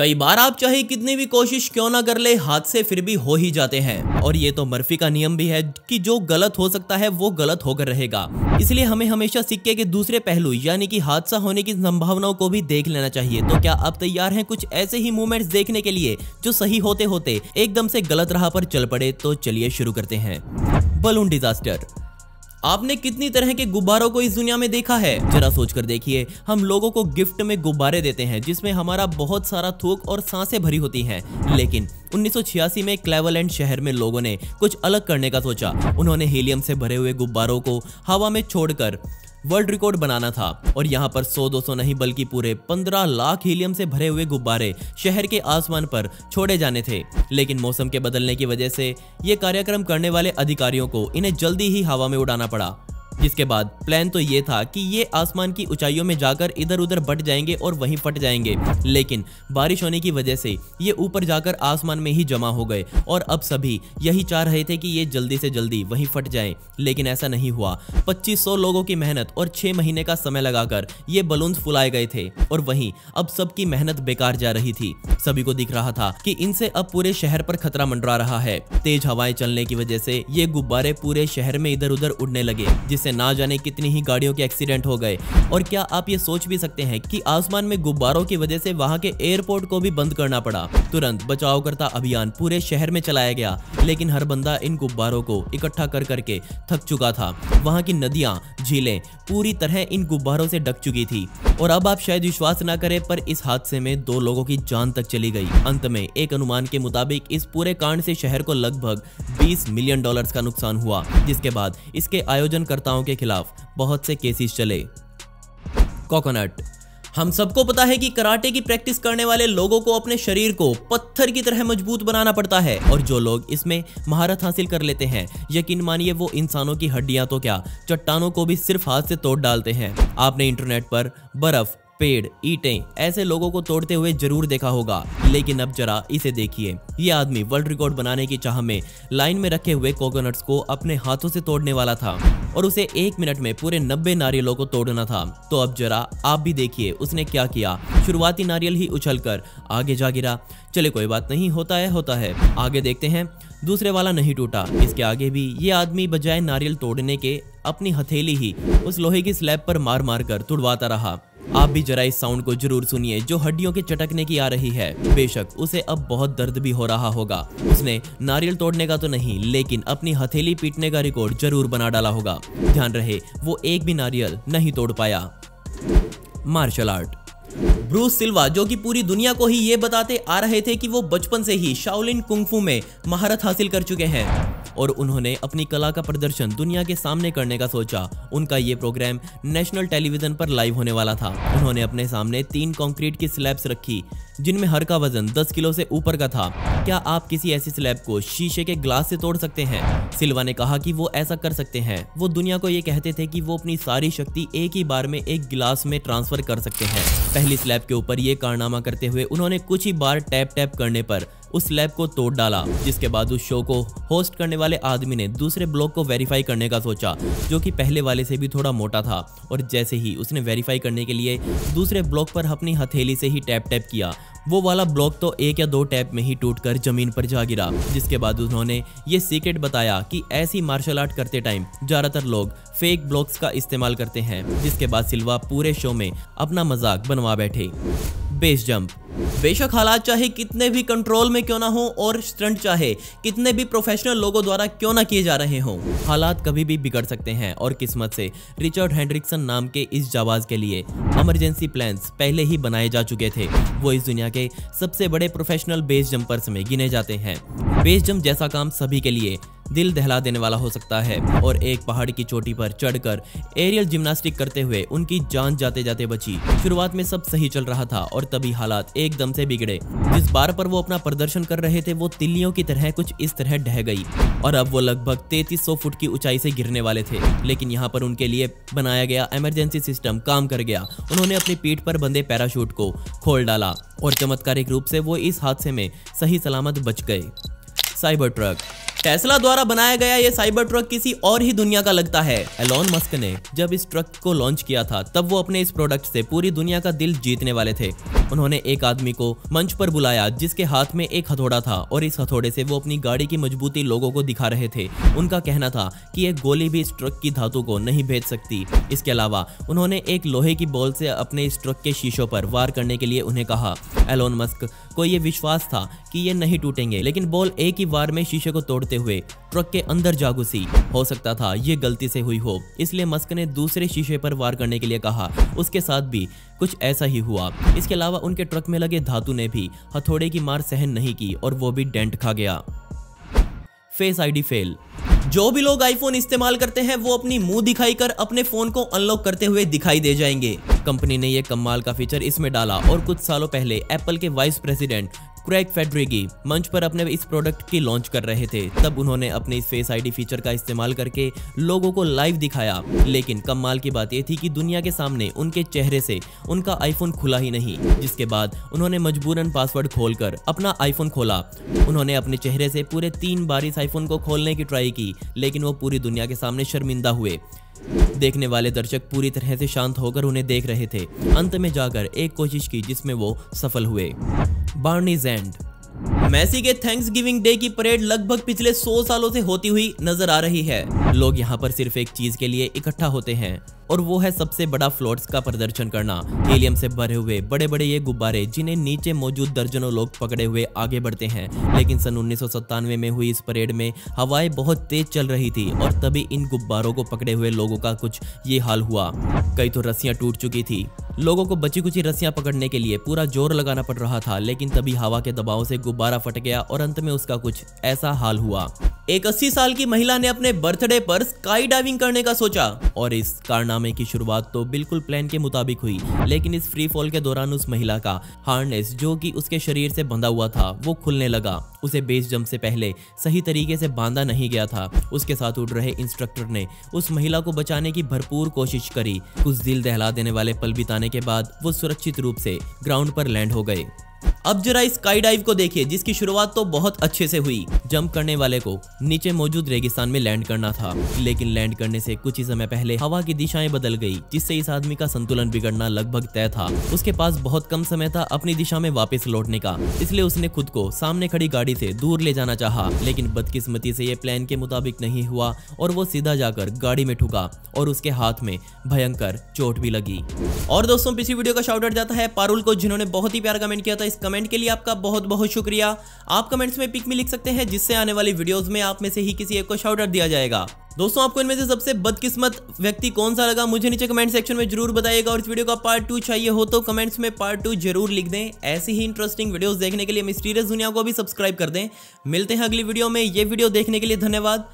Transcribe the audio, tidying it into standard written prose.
कई बार आप चाहे कितनी भी कोशिश क्यों ना कर ले, हादसे फिर भी हो ही जाते हैं। और ये तो मर्फी का नियम भी है कि जो गलत हो सकता है वो गलत होकर रहेगा। इसलिए हमें हमेशा सिक्के के दूसरे पहलू यानी कि हादसा होने की संभावनाओं को भी देख लेना चाहिए। तो क्या आप तैयार हैं कुछ ऐसे ही मूवमेंट्स देखने के लिए जो सही होते होते एकदम से गलत राह पर चल पड़े? तो चलिए शुरू करते हैं। Balloon disaster. आपने कितनी तरह के गुब्बारों को इस दुनिया में देखा है? जरा सोच कर देखिए। हम लोगों को गिफ्ट में गुब्बारे देते हैं जिसमें हमारा बहुत सारा थूक और सांसें भरी होती हैं। लेकिन 1986 में क्लेवलैंड शहर में लोगों ने कुछ अलग करने का सोचा। उन्होंने हीलियम से भरे हुए गुब्बारों को हवा में छोड़कर वर्ल्ड रिकॉर्ड बनाना था। और यहाँ पर 100-200 नहीं बल्कि पूरे 15 लाख हीलियम से भरे हुए गुब्बारे शहर के आसमान पर छोड़े जाने थे। लेकिन मौसम के बदलने की वजह से ये कार्यक्रम करने वाले अधिकारियों को इन्हें जल्दी ही हवा में उड़ाना पड़ा। जिसके बाद प्लान तो ये था कि ये आसमान की ऊंचाइयों में जाकर इधर उधर बट जाएंगे और वहीं फट जाएंगे। लेकिन बारिश होने की वजह से ये ऊपर जाकर आसमान में ही जमा हो गए और अब सभी यही चाह रहे थे कि ये जल्दी से जल्दी वहीं फट जाएं। लेकिन ऐसा नहीं हुआ। 2500 लोगों की मेहनत और 6 महीने का समय लगाकर ये बलून्स फुलाए गए थे और वहीं अब सबकी मेहनत बेकार जा रही थी। सभी को दिख रहा था कि इनसे अब पूरे शहर पर खतरा मंडरा रहा है। तेज हवाएं चलने की वजह से ये गुब्बारे पूरे शहर में इधर उधर उड़ने लगे, जिससे ना जाने कितनी ही गाड़ियों के एक्सीडेंट हो गए। और क्या आप ये सोच भी सकते हैं कि आसमान में गुब्बारों की वजह से वहां के एयरपोर्ट को भी बंद करना पड़ा। तुरंत बचावकर्ता अभियान पूरे शहर में चलाया गया। लेकिन हर बंदा इन गुब्बारों को इकट्ठा कर करके थक चुका था। वहां की नदियां, झीलें पूरी तरह इन गुब्बारों से ढक चुकी थी। और अब आप शायद विश्वास ना करें, पर इस हादसे में 2 लोगों की जान तक चली गई। अंत में एक अनुमान के मुताबिक इस पूरे कांड से शहर को लगभग $20 मिलियन का नुकसान हुआ। जिसके बाद इसके आयोजनकर्ताओं के खिलाफ बहुत से केसेस चले। कोकोनट। हम सबको पता है कि कराटे की प्रैक्टिस करने वाले लोगों को अपने शरीर को पत्थर की तरह मजबूत बनाना पड़ता है। और जो लोग इसमें महारत हासिल कर लेते हैं, यकीन मानिए वो इंसानों की हड्डियां तो क्या, चट्टानों को भी सिर्फ हाथ से तोड़ डालते हैं। आपने इंटरनेट पर बर्फ, पेड़, ईंटें ऐसे लोगों को तोड़ते हुए जरूर देखा होगा। लेकिन अब जरा इसे देखिए। ये आदमी वर्ल्ड रिकॉर्ड बनाने की चाह में लाइन में रखे हुए कोकोनट्स को अपने हाथों से तोड़ने वाला था और उसे 1 मिनट में पूरे 90 नारियलों को तोड़ना था। तो अब जरा आप भी देखिए उसने क्या किया। शुरुआती नारियल ही उछलकर आगे जा गिरा। चले कोई बात नहीं, होता है। आगे देखते हैं। दूसरे वाला नहीं टूटा। इसके आगे भी ये आदमी बजाय नारियल तोड़ने के अपनी हथेली ही उस लोहे की स्लैब पर मार मार कर तुड़वाता रहा। आप भी जरा इस साउंड को जरूर सुनिए जो हड्डियों के चटकने की आ रही है। बेशक उसे अब बहुत दर्द भी हो रहा होगा। उसने नारियल तोड़ने का तो नहीं, लेकिन अपनी हथेली पीटने का रिकॉर्ड जरूर बना डाला होगा। ध्यान रहे वो एक भी नारियल नहीं तोड़ पाया। Martial art. ब्रूस सिल्वा, जो कि पूरी दुनिया को ही ये बताते आ रहे थे कि वो बचपन से ही शाओलिन कुंग-फू में महारत हासिल कर चुके हैं और उन्होंने अपनी कला का प्रदर्शन दुनिया के सामने करने का सोचा। उनका ये प्रोग्राम नेशनल टेलीविजन पर लाइव होने वाला था। उन्होंने अपने सामने 3 कंक्रीट की स्लैब्स रखी जिनमें हर का वजन 10 किलो से ऊपर का था। क्या आप किसी ऐसी स्लैब को शीशे के ग्लास से तोड़ सकते हैं? सिल्वा ने कहा कि वो ऐसा कर सकते हैं। वो दुनिया को ये कहते थे कि वो अपनी सारी शक्ति एक ही बार में एक गिलास में ट्रांसफर कर सकते हैं। पहली स्लैब के ऊपर ये कारनामा करते हुए उन्होंने कुछ ही बार टैप करने पर उस स्लैब को तोड़ डाला। जिसके बाद उस शो को होस्ट करने वाले आदमी ने दूसरे ब्लॉक को वेरीफाई करने का सोचा, जो कि पहले वाले से भी थोड़ा मोटा था। और जैसे ही उसने वेरीफाई करने के लिए दूसरे ब्लॉक पर अपनी हथेली से ही टैप किया, वो वाला ब्लॉक तो 1 या 2 टैप में ही टूटकर जमीन पर जा गिरा। जिसके बाद उन्होंने ये सीक्रेट बताया कि ऐसी मार्शल आर्ट करते टाइम ज्यादातर लोग फेक ब्लॉक्स का इस्तेमाल करते हैं। जिसके बाद सिल्वा पूरे शो में अपना मजाक बनवा बैठे। Base jump. बेशक हालात चाहे कितने भी कंट्रोल में क्यों ना हो और स्टंट चाहे कितने भी प्रोफेशनल लोगों द्वारा क्यों ना किए जा रहे हों, हालात कभी भी बिगड़ सकते हैं। और किस्मत से रिचर्ड हेंड्रिक्सन नाम के इस जाबाज के लिए इमरजेंसी प्लान्स पहले ही बनाए जा चुके थे। वो इस दुनिया के सबसे बड़े प्रोफेशनल बेस जंपर्स में गिने जाते हैं। बेस जंप जैसा काम सभी के लिए दिल दहला देने वाला हो सकता है। और एक पहाड़ की चोटी पर चढ़कर एरियल जिम्नास्टिक करते हुए उनकी जान जाते जाते बची। शुरुआत में सब सही चल रहा था और तभी हालात एकदम से बिगड़े। जिस बार पर वो अपना प्रदर्शन कर रहे थे वो तिल्लियों की तरह कुछ इस तरह ढह गई और अब वो लगभग 3300 फुट की ऊंचाई से गिरने वाले थे। लेकिन यहाँ पर उनके लिए बनाया गया इमरजेंसी सिस्टम काम कर गया। उन्होंने अपनी पीठ पर बंधे पैराशूट को खोल डाला और चमत्कारिक रूप से वो इस हादसे में सही सलामत बच गए। Cyber truck. टेस्ला द्वारा बनाया गया ये साइबर ट्रक किसी और ही दुनिया का लगता है। एलोन मस्क ने जब इस ट्रक को लॉन्च किया था तब वो अपने इस प्रोडक्ट से पूरी दुनिया का दिल जीतने वाले थे। उन्होंने एक आदमी को मंच पर बुलाया जिसके हाथ में एक हथौड़ा था और इस हथौड़े से वो अपनी गाड़ी की मजबूती लोगों को दिखा रहे थे। उनका कहना था कि एक गोली भी इस ट्रक की धातु को नहीं भेद सकती। इसके अलावा उन्होंने एक लोहे की बॉल से अपने इस ट्रक के शीशों पर वार करने के लिए उन्हें कहा। एलोन मस्क को ये विश्वास था कि ये नहीं टूटेंगे, लेकिन बॉल एक ही वार में शीशे को तोड़ते हुए ट्रक के अंदर जा घुसी। हो सकता था ये गलती से हुई हो, इसलिए मस्क ने दूसरे शीशे पर वार करने के लिए कहा। उसके साथ भी कुछ ऐसा ही हुआ। इसके अलावा उनके ट्रक में लगे धातु ने भी हथौड़े की मार सहन नहीं की और वो भी डेंट खा गया। Face ID fail. जो भी लोग आईफोन इस्तेमाल करते हैं वो अपनी मुंह दिखाई कर अपने फोन को अनलॉक करते हुए दिखाई दे जाएंगे। कंपनी ने ये कमाल का फीचर इसमें डाला और कुछ सालों पहले एप्पल के वाइस प्रेसिडेंट क्रेग फेडरिगी मंच पर अपने इस प्रोडक्ट की लॉन्च कर रहे थे। तब उन्होंने अपने इस फेस आईडी फीचर का इस्तेमाल करके लोगों को लाइव दिखाया, लेकिन कमाल की बात यह थी कि दुनिया के सामने उनके चेहरे से उनका आईफोन खुला ही नहीं, जिसके बाद उन्होंने मजबूरन पासवर्ड खोलकर अपना आईफोन खोला। उन्होंने अपने चेहरे से पूरे 3 बार इस आईफोन को खोलने की ट्राई की, लेकिन वो पूरी दुनिया के सामने शर्मिंदा हुए। देखने वाले दर्शक पूरी तरह से शांत होकर उन्हें देख रहे थे। अंत में जाकर एक कोशिश की जिसमें वो सफल हुए। बार्नीज एंड। मेसी के थैंक्सगिविंग डे की परेड लगभग पिछले 100 सालों से होती हुई नजर आ रही है। लोग यहाँ पर सिर्फ एक चीज के लिए इकट्ठा होते हैं और वो है सबसे बड़ा फ्लोट्स का प्रदर्शन करना। हीलियम से भरे हुए बड़े बड़े ये गुब्बारे जिन्हें नीचे मौजूद दर्जनों लोग पकड़े हुए आगे बढ़ते हैं। लेकिन सन 1997 में हुई इस परेड में हवाएं बहुत तेज चल रही थी और तभी इन गुब्बारों को पकड़े हुए लोगों का कुछ ये हाल हुआ। कई तो रस्सियां टूट चुकी थी। लोगों को बची कुची रस्सियां पकड़ने के लिए पूरा जोर लगाना पड़ रहा था, लेकिन तभी हवा के दबाव से गुब्बारा फट गया और अंत में उसका कुछ ऐसा हाल हुआ। एक 80 साल की महिला ने अपने बर्थडे पर स्काई डाइविंग करने का सोचा और इस कारनामे की शुरुआत तो बिल्कुल प्लान के मुताबिक हुई, लेकिन इस फ्री फॉल के दौरान उस महिला का हार्नेस जो कि उसके शरीर से बंधा हुआ था वो खुलने लगा। उसे बेस जंप से पहले सही तरीके से बांधा नहीं गया था। उसके साथ उड़ रहे इंस्ट्रक्टर ने उस महिला को बचाने की भरपूर कोशिश करी। कुछ दिल दहला देने वाले पल बिताने के बाद वो सुरक्षित रूप से ग्राउंड पर लैंड हो गए। अब जरा इस स्काई डाइव को देखिए, जिसकी शुरुआत तो बहुत अच्छे से हुई। जंप करने वाले को नीचे मौजूद रेगिस्तान में लैंड करना था, लेकिन लैंड करने से कुछ ही समय पहले हवा की दिशाएं बदल गई, जिससे इस आदमी का संतुलन बिगड़ना लगभग तय था। उसके पास बहुत कम समय था अपनी दिशा में वापस लौटने का, इसलिए उसने खुद को सामने खड़ी गाड़ी से दूर ले जाना चाहा, लेकिन बदकिस्मती से ये प्लान के मुताबिक नहीं हुआ और वो सीधा जाकर गाड़ी में ठुका और उसके हाथ में भयंकर चोट भी लगी। और दोस्तों, पिछली वीडियो का शाउट आउट जाता है पारुल को, जिन्होंने बहुत ही प्यारा कमेंट किया था। इस कमेंट के लिए आपका बहुत बहुत शुक्रिया। आप कमेंट्स में पिक में लिख सकते हैं, जिससे आने वाली वीडियोस में आप में से ही किसी एक को शाउट आउट दिया जाएगा। दोस्तों, आपको इनमें से सबसे बदकिस्मत व्यक्ति कौन सा लगा मुझे नीचे कमेंट सेक्शन में जरूर बताइएगा। और इस वीडियो का पार्ट 2 चाहिए हो तो कमेंट्स में पार्ट 2 जरूर लिख दें। ऐसी ही इंटरेस्टिंग वीडियोस देखने के लिए मिस्टीरियस दुनिया को भी सब्सक्राइब कर दें। मिलते हैं अगली वीडियो में। ये वीडियो देखने के लिए धन्यवाद।